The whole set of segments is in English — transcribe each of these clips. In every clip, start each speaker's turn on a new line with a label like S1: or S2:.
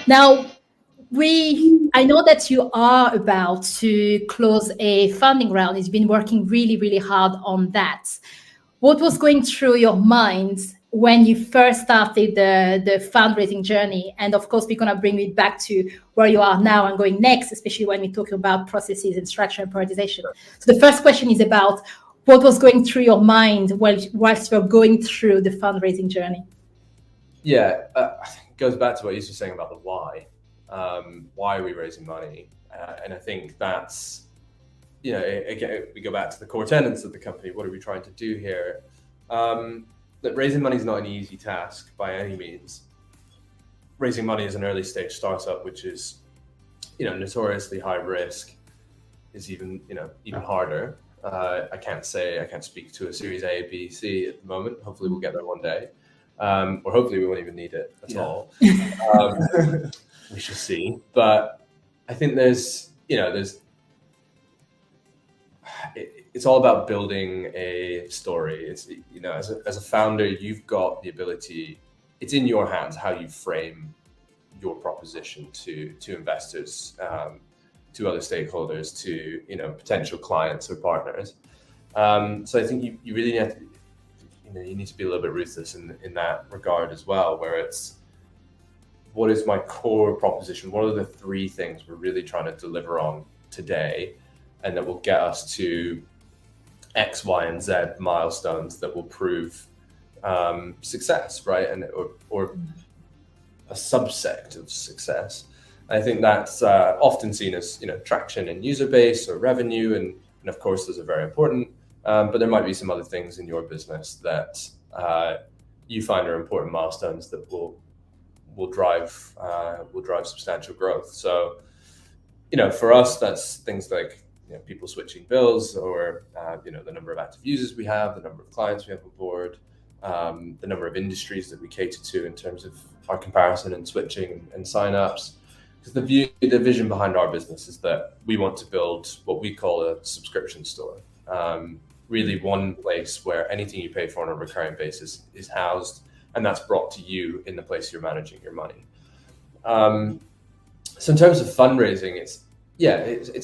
S1: Now, I know that you are about to close a funding round. You've been working really, really hard on that. What was going through your mind when you first started the fundraising journey? And of course, we're going to bring it back to where you are now and going next, especially when we talk about processes and structure and prioritization. So the first question is about what was going through your mind whilst you're going through the fundraising journey?
S2: Yeah, it goes back to what you were saying about the why. Why are we raising money? And I think that's, again, we go back to the core tenets of the company. What are we trying to do here? That raising money is not an easy task by any means. Raising money as an early stage startup, which is, notoriously high risk, is even harder. I can't speak to a Series A, B, C at the moment. Hopefully we'll get there one day. Or hopefully we won't even need it at all. We shall see. But I think it's all about building a story. It's, as a founder, you've got the ability, it's in your hands how you frame your proposition to investors, to other stakeholders, to, potential clients or partners. So I think you really have to, you need to be a little bit ruthless in that regard as well, where it's, what is my core proposition? What are the 3 things we're really trying to deliver on today, and that will get us to X, Y, and Z milestones that will prove success, right? And or a subset of success. And I think that's often seen as traction in user base or revenue, and of course those are very important. But there might be some other things in your business that you find are important milestones that will drive substantial growth. So, for us, that's things like people switching bills, or the number of active users we have, the number of clients we have on board, the number of industries that we cater to in terms of our comparison and switching and signups. Because the vision behind our business is that we want to build what we call a subscription store. Really one place where anything you pay for on a recurring basis is housed, and that's brought to you in the place you're managing your money. So in terms of fundraising, it's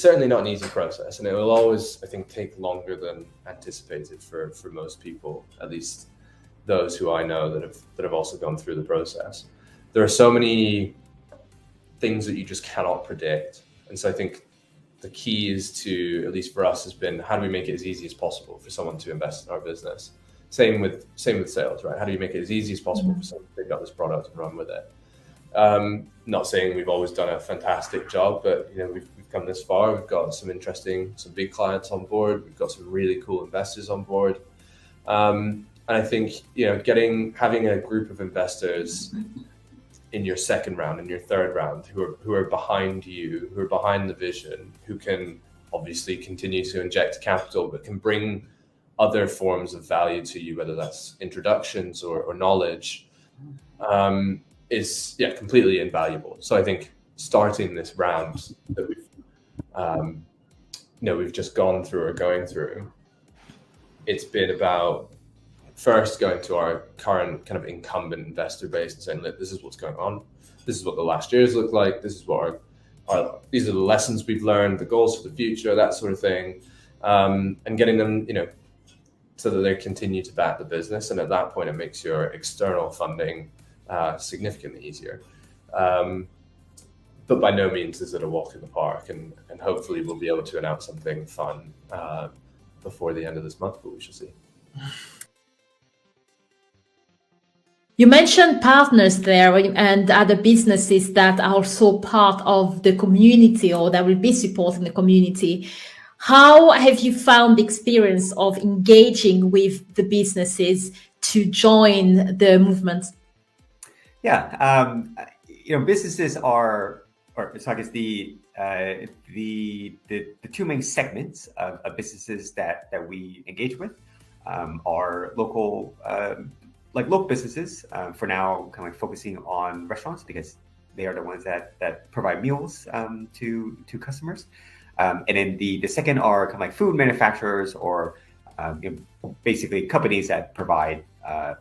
S2: certainly not an easy process, and it will always, I think, take longer than anticipated for most people, at least those who I know that have also gone through the process. There are so many things that you just cannot predict, and so I think the key is to, at least for us, has been, how do we make it as easy as possible for someone to invest in our business? Same with sales, right? How do you make it as easy as possible for someone to pick up this product and run with it? Not saying we've always done a fantastic job, but we've come this far. We've got some big clients on board. We've got some really cool investors on board. And I think having a group of investors in your second round, in your third round, who are behind you, who are behind the vision, who can obviously continue to inject capital, but can bring other forms of value to you, whether that's introductions or knowledge, is completely invaluable. So I think starting this round that we've just gone through or going through, it's been about first going to our current kind of incumbent investor base and saying, look, this is what's going on. This is what the last years look like. This is what these are the lessons we've learned, the goals for the future, that sort of thing. And getting them, so that they continue to back the business. And at that point, it makes your external funding significantly easier. But by no means is it a walk in the park. And hopefully we'll be able to announce something fun before the end of this month, but we shall see.
S1: You mentioned partners there and other businesses that are also part of the community or that will be supporting the community. How have you found the experience of engaging with the businesses to join the movement?
S3: Yeah, businesses are, or so I guess the 2 main segments of businesses that we engage with are local businesses, for now, kind of like focusing on restaurants because they are the ones that provide meals to customers. And then the second are kind of like food manufacturers or basically companies that provide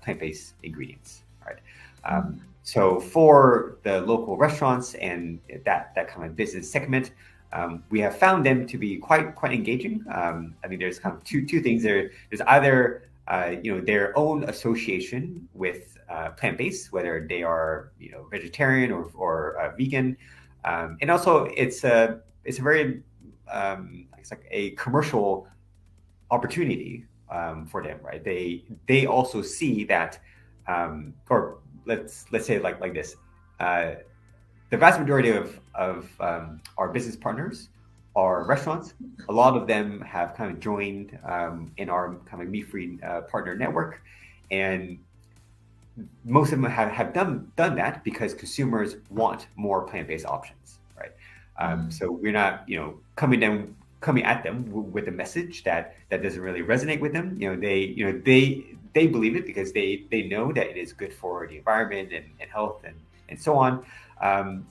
S3: plant-based ingredients. Right. So for the local restaurants and that kind of business segment, we have found them to be quite engaging. I think there's kind of two things there. There's either their own association with plant-based, whether they are vegetarian or vegan, and also it's a very it's like a commercial opportunity for them, right? They also see that, or let's say it like this. The vast majority of our business partners are restaurants. A lot of them have kind of joined in our kind of MeatFreed partner network, and most of them have done that because consumers want more plant-based options, right? So we're not coming at them with a message that doesn't really resonate with them. They believe it because they know that it is good for the environment and health and so on.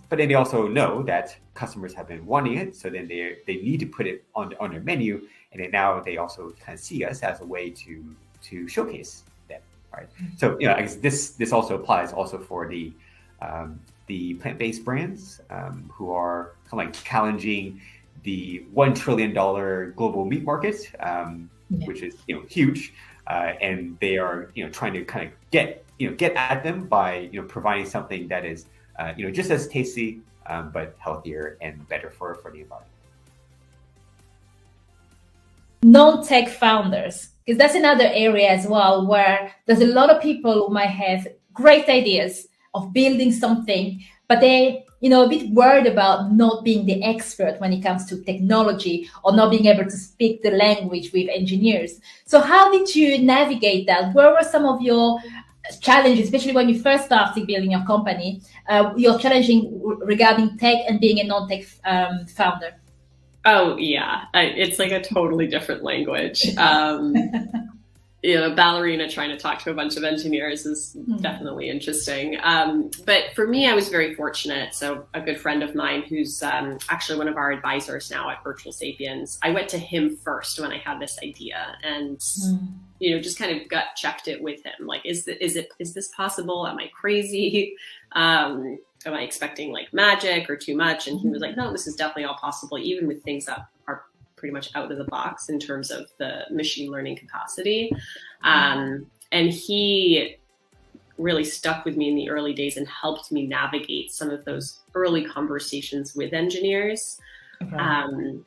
S3: But then they also know that customers have been wanting it, so then they need to put it on their menu, and then now they also kind of see us as a way to showcase them, right? So I guess this also applies also for the plant-based brands who are kind of like challenging the $1 trillion global meat market, which is huge, and they are trying to kind of get at them by providing something that is just as tasty, but healthier and better for the environment.
S1: Non-tech founders, because that's another area as well where there's a lot of people who might have great ideas of building something, but they a bit worried about not being the expert when it comes to technology or not being able to speak the language with engineers. So how did you navigate that? Where were some of your challenges, especially when you first started building your company, your challenging regarding tech and being a non-tech founder?
S4: Oh yeah, it's like a totally different language. Ballerina trying to talk to a bunch of engineers is definitely interesting. But for me, I was very fortunate. So a good friend of mine who's actually one of our advisors now at Virtual Sapiens, I went to him first when I had this idea and, just kind of gut checked it with him. Like, is this possible? Am I crazy? Am I expecting like magic or too much? And he was like, no, this is definitely all possible, even with things that are pretty much out of the box in terms of the machine learning capacity. And he really stuck with me in the early days and helped me navigate some of those early conversations with engineers. Okay. And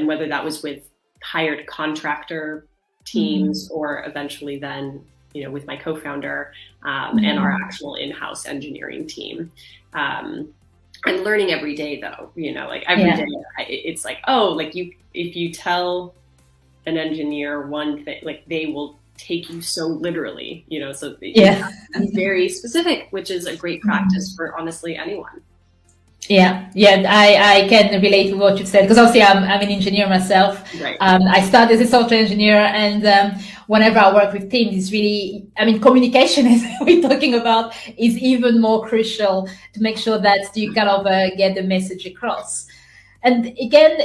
S4: whether that was with hired contractor teams or eventually then, with my co-founder and our actual in-house engineering team. And learning every day though, like every day it's like, if you tell an engineer one thing, like they will take you so literally, so be very specific, which is a great practice for honestly anyone.
S1: I can relate to what you said because obviously I'm an engineer myself. Right. I started as a software engineer, and whenever I work with teams, it's really, communication, as we're talking about, is even more crucial to make sure that you kind of get the message across. And again,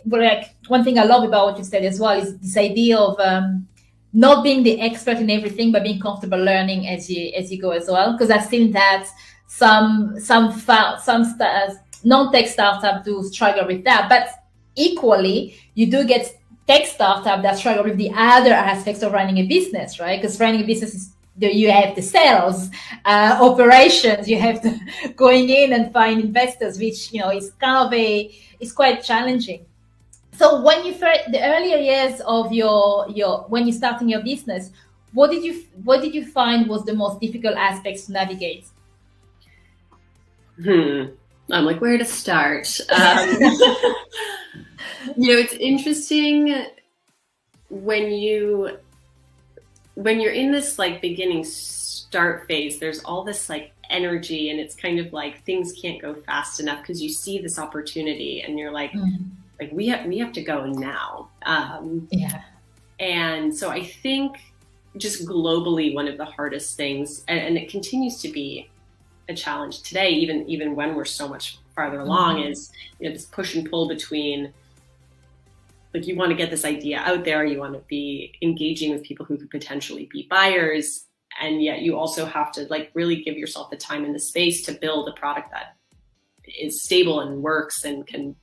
S1: like one thing I love about what you said as well is this idea of not being the expert in everything, but being comfortable learning as you go as well. Because I've seen that some non-tech startups do struggle with that, but equally you do get tech startups that struggle with the other aspects of running a business, right? Because running a business is you have the sales, operations, you have to going in and find investors, which is kind of it's quite challenging. So when the earlier years of your when you're starting your business, what did you find was the most difficult aspects to navigate?
S4: I'm like, where to start? It's interesting when you're in this like beginning start phase, there's all this like energy and it's kind of like things can't go fast enough because you see this opportunity and you're like, like we have to go now. And so I think just globally, one of the hardest things, and it continues to be a challenge today, even when we're so much farther along, is this push and pull between like you want to get this idea out there, you want to be engaging with people who could potentially be buyers, and yet you also have to like really give yourself the time and the space to build a product that is stable and works and can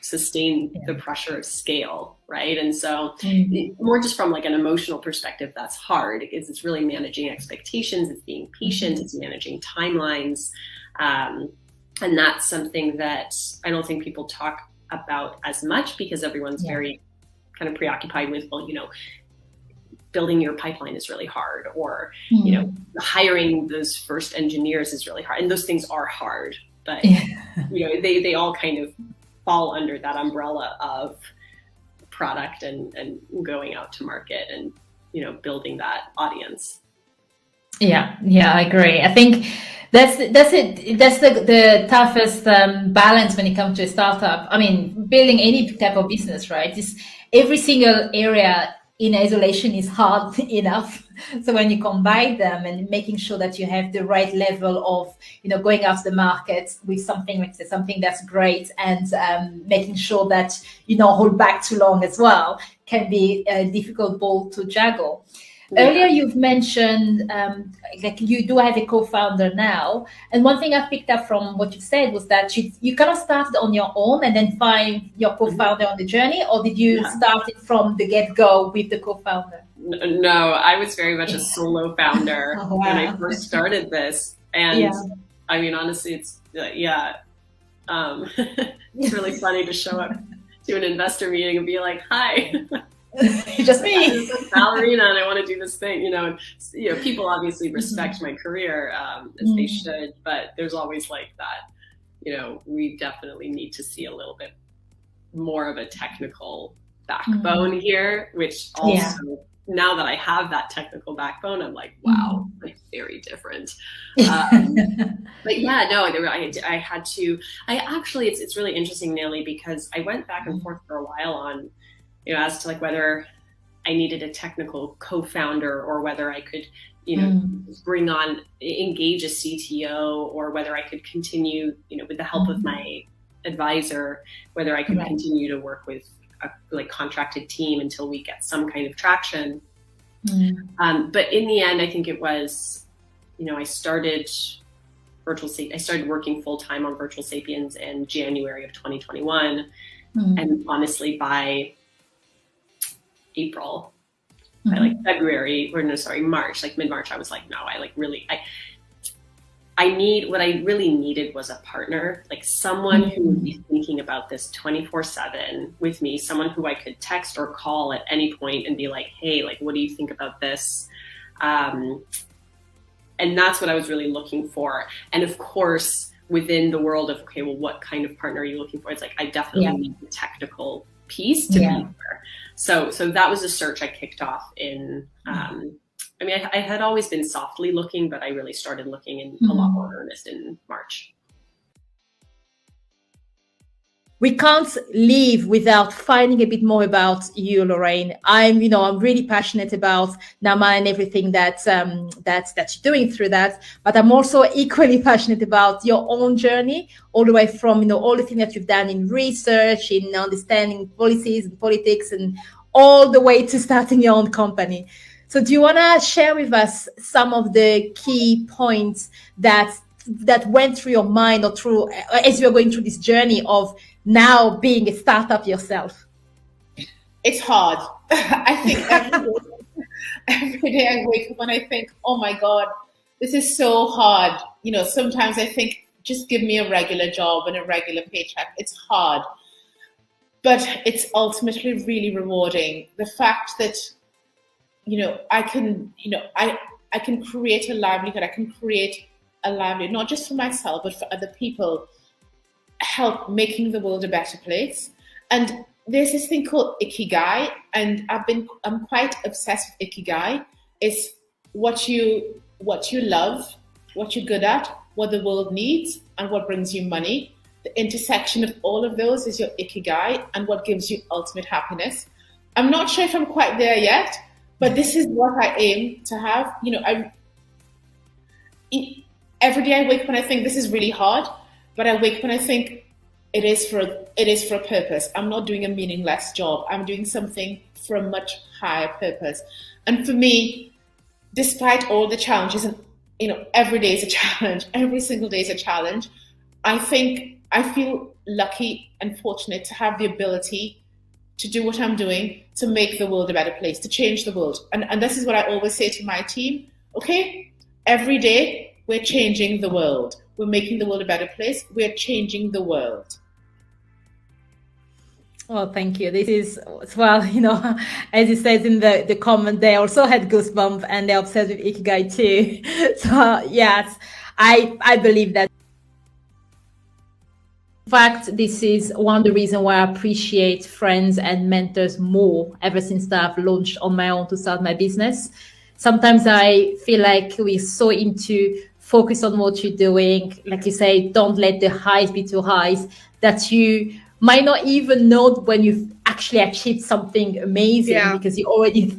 S4: sustain the pressure of scale, right? And so more just from like an emotional perspective, that's hard. It's really managing expectations, it's being patient, it's managing timelines. And that's something that I don't think people talk about as much because everyone's very kind of preoccupied with, well, you know, building your pipeline is really hard, or, you know, hiring those first engineers is really hard. And those things are hard, but, you know, they all kind of fall under that umbrella of product and going out to market and, you know, building that audience.
S1: Yeah, I agree. I think that's it. That's the toughest balance when it comes to a startup. I mean, building any type of business, right? Just every single area in isolation is hard enough. So when you combine them and making sure that you have the right level of, you know, going after the market with something like something that's great, and making sure that you don't hold back too long as well, can be a difficult ball to juggle. Earlier, you've mentioned like you do have a co-founder now, and one thing I picked up from what you said was that you kind of started on your own and then find your co-founder on the journey, or did you start it from the get-go with the co-founder?
S4: No, I was very much a solo founder when I first started this, and I mean, honestly, it's it's really funny to show up to an investor meeting and be like, "Hi."
S1: Just me.
S4: I'm a ballerina and I want to do this thing, you know. And, you know, people obviously respect my career as they should, but there's always like that, you know, we definitely need to see a little bit more of a technical backbone here, which also now that I have that technical backbone, I'm like, wow, like very different. But yeah, no, I had to. It's really interesting, Nelly, because I went back and forth for a while on, you know, as to like whether I needed a technical co-founder or whether I could, you know, engage a CTO, or whether I could continue, you know, with the help of my advisor, whether I could continue to work with a like contracted team until we get some kind of traction. But in the end, I think it was, you know, I started working full time on Virtual Sapiens in January of 2021. And honestly, by April, by like March, like mid-March, I was like, no, what I really needed was a partner, like someone who would be thinking about this 24/7 with me, someone who I could text or call at any point and be like, hey, like, what do you think about this? And that's what I was really looking for. And of course, within the world of, okay, well, what kind of partner are you looking for? It's like, I definitely need the technical piece to be there. So that was a search I kicked off in, I mean, I had always been softly looking, but I really started looking in a lot more earnest in March.
S1: We can't leave without finding a bit more about you, Lorraine. I'm really passionate about Nama and everything that you're doing through that. But I'm also equally passionate about your own journey, all the way from all the things that you've done in research, in understanding policies and politics, and all the way to starting your own company. So, do you want to share with us some of the key points that went through your mind, or through as you were going through this journey of now being a startup yourself?
S5: It's hard. I think every day I wake up and I think, oh my God, this is so hard. Sometimes I think, just give me a regular job and a regular paycheck. It's hard, but it's ultimately really rewarding. The fact that, I can create a livelihood. I can create a livelihood, not just for myself, but for other people, help making the world a better place. And there's this thing called Ikigai, and I'm quite obsessed with Ikigai. It's what you love, what you're good at, what the world needs, and what brings you money. The intersection of all of those is your Ikigai, and what gives you ultimate happiness. I'm not sure if I'm quite there yet, but this is what I aim to have. Every day I wake up and I think this is really hard, but I wake up and I think it is for a purpose. I'm not doing a meaningless job. I'm doing something for a much higher purpose. And for me, despite all the challenges, and every day is a challenge, every single day is a challenge, I feel lucky and fortunate to have the ability to do what I'm doing, to make the world a better place, to change the world. And this is what I always say to my team. Okay, every day we're changing the world. We're making the world a better place. We're changing the world.
S1: Well, thank you. This is, well, as it says in the comment, they also had goosebumps and they're obsessed with Ikigai too. So yes, I believe that. In fact, this is one of the reasons why I appreciate friends and mentors more ever since I've launched on my own to start my business. Sometimes I feel like we're so into focus on what you're doing. Like you say, don't let the highs be too highs, that you might not even know when you've actually achieved something amazing because you already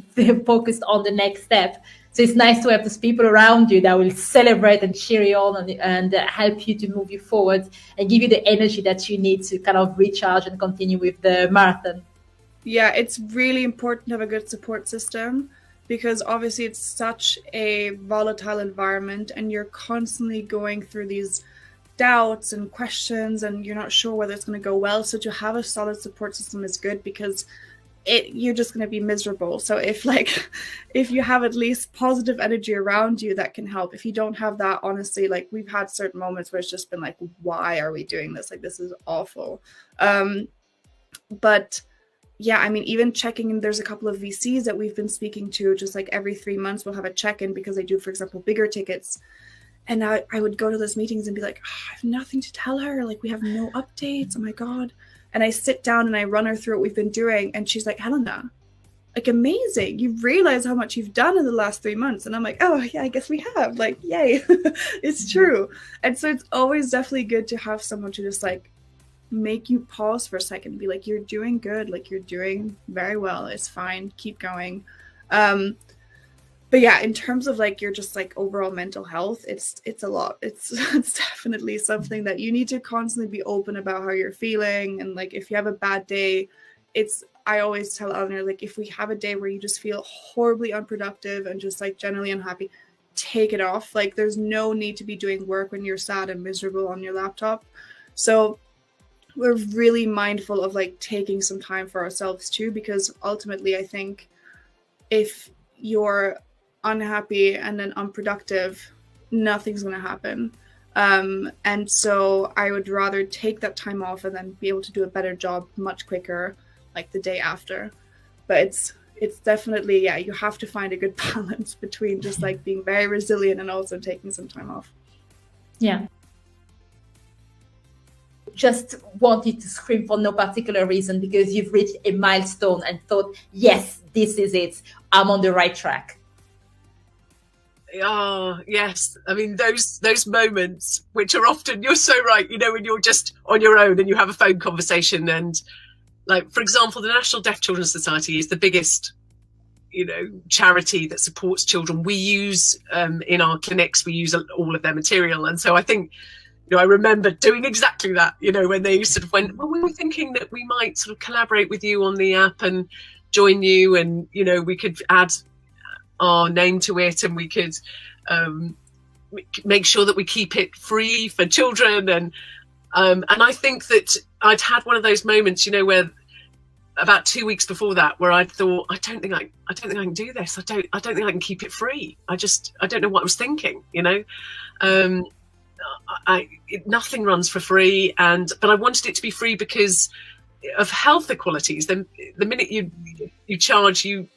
S1: focused on the next step. So it's nice to have those people around you that will celebrate and cheer you on and help you to move you forward and give you the energy that you need to kind of recharge and continue with the marathon.
S6: Yeah, it's really important to have a good support system because obviously it's such a volatile environment and you're constantly going through these doubts and questions and you're not sure whether it's going to go well. So to have a solid support system is good because you're just going to be miserable. So if you have at least positive energy around you, that can help. If you don't have that, honestly, like we've had certain moments where it's just been like, why are we doing this? Like, this is awful. But yeah, I mean, even checking in, there's a couple of VCs that we've been speaking to, just like every 3 months we'll have a check-in because they do, for example, bigger tickets. And I would go to those meetings and be like, I have nothing to tell her. Like, we have no updates. Oh my God. And I sit down and I run her through what we've been doing. And she's like, Helena, like, amazing. You realize how much you've done in the last 3 months. And I'm like, oh, yeah, I guess we have. Like, yay. It's true. And so it's always definitely good to have someone to just like make you pause for a second and be like, you're doing good. Like, you're doing very well. It's fine. Keep going. But yeah, in terms of like your just like overall mental health, it's a lot. It's definitely something that you need to constantly be open about how you're feeling. And like if you have a bad day, I always tell Eleanor, like if we have a day where you just feel horribly unproductive and just like generally unhappy, take it off. Like there's no need to be doing work when you're sad and miserable on your laptop. So we're really mindful of like taking some time for ourselves too, because ultimately I think if you're unhappy and then unproductive, nothing's going to happen. And so I would rather take that time off and then be able to do a better job much quicker, like the day after. But it's definitely, yeah, you have to find a good balance between just like being very resilient and also taking some time off.
S1: Yeah. Just wanted to scream for no particular reason because you've reached a milestone and thought, yes, this is it. I'm on the right track.
S7: Oh, yes. I mean, those moments, which are often, you're so right, you know, when you're just on your own and you have a phone conversation and like, for example, the National Deaf Children's Society is the biggest, you know, charity that supports children. We use, in our clinics, we use all of their material. And so I think, you know, I remember doing exactly that, you know, when they sort of went, well, we were thinking that we might sort of collaborate with you on the app and join you and, you know, we could add our name to it and we could make sure that we keep it free for children. And I think that I'd had one of those moments, you know, where about 2 weeks before that, where I thought, I don't think I can do this. I don't think I can keep it free. I don't know what I was thinking, you know. Nothing runs for free, but I wanted it to be free because of health equalities. Then the minute you charge, you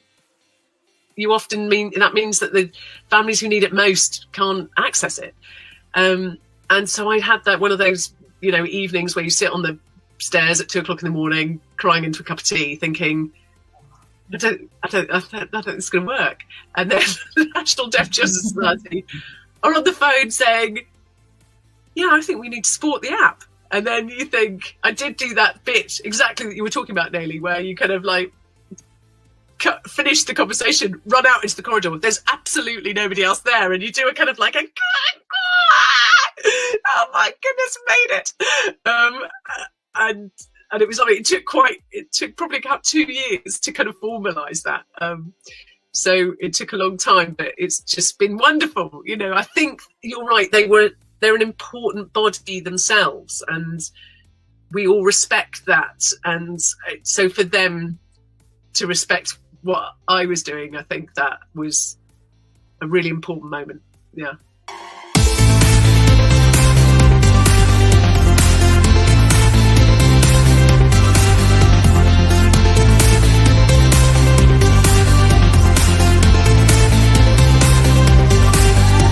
S7: often means that the families who need it most can't access it. And so I had that one of those, you know, evenings where you sit on the stairs at 2 o'clock in the morning, crying into a cup of tea, thinking, I don't think it's going to work. And then the National Deaf Children's Society are on the phone saying, yeah, I think we need to support the app. And then you think, I did do that bit exactly that you were talking about, Nelly, where you kind of like finish the conversation, run out into the corridor. There's absolutely nobody else there. And you do a kind of like oh my goodness, made it. And it was like, it took probably about 2 years to kind of formalize that. So it took a long time, but it's just been wonderful. You know, I think you're right. They're an important body themselves, and we all respect that. And so for them to respect what I was doing, I think that was a really important moment. Yeah.